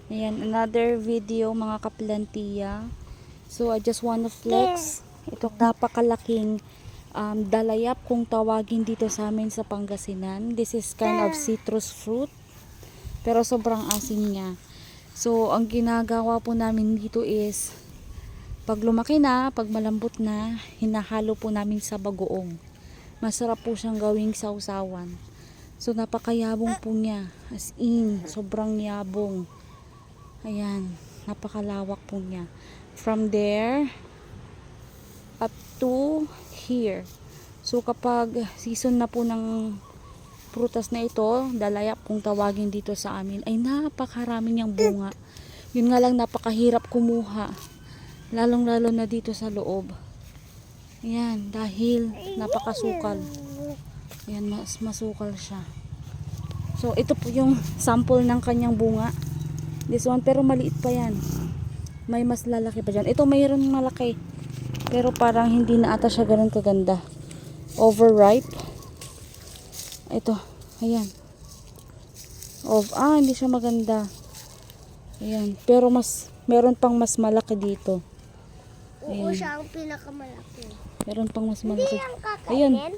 Ayan, another video mga kaplantiya. So, I just wanna flex itong napakalaking dalayap kung tawagin dito sa amin sa Pangasinan. This is kind of citrus fruit. Pero sobrang asim niya. So, ang ginagawa po namin dito is pag lumaki na, pag malambot na, hinahalo po namin sa bagoong. Masarap po siyang gawing sausawan. So, napakayabong po niya. As in, sobrang yabong. Ayan, napakalawak po niya. From there, up to here. So, kapag season na po ng prutas na ito, dalayap kung tawagin dito sa amin, ay napakarami niyang bunga. Yun nga lang, napakahirap kumuha. Lalong-lalo na dito sa loob. Ayan, dahil napakasukal. Ayan, mas masukal siya. So, ito po yung sample ng kanyang bunga. This one, pero maliit pa yan. May mas lalaki pa dyan. Ito mayroon malaki. Pero parang hindi na ata siya ganun kaganda. Overripe. Ito, ayan. Hindi siya maganda. Ayan, pero meron pang mas malaki dito. Oo, siya ang pinakamalaki. Meron pang mas Hindi malaki. yan kakainin? Ayun.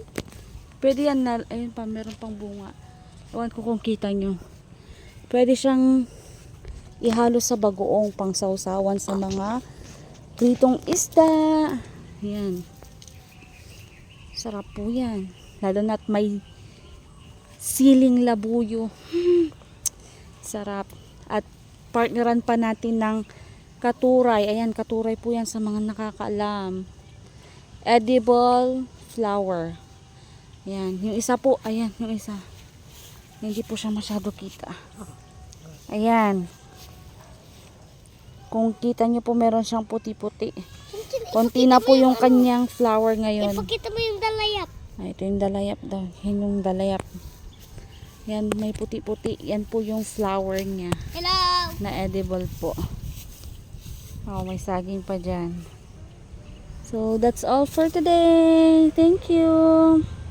Pwede yan na, ayun pa, meron pang bunga. Ewan ko kung kita nyo. Pwede siyang ihalo sa bagoong pang sausawan sa mga pritong isda. Ayan. Sarap po yan. Lalo na't may siling labuyo. Sarap. At partneran pa natin ng katuray. Ayan, katuray po yan sa mga nakakaalam. Edible flower. Ayan. Yung isa po, ayan, yung isa. Hindi po siya masyado kita. Ayan. Kung kita nyo po, meron siyang puti-puti. Konti na po yung kanyang flower ngayon. Ipakita mo yung dalayap. Ay, ito yung dalayap daw. Yan yung dalayap. Yan, may puti-puti. Yan po yung flower niya. Hello! Na edible po. Oh, may saging pa dyan. So, that's all for today. Thank you.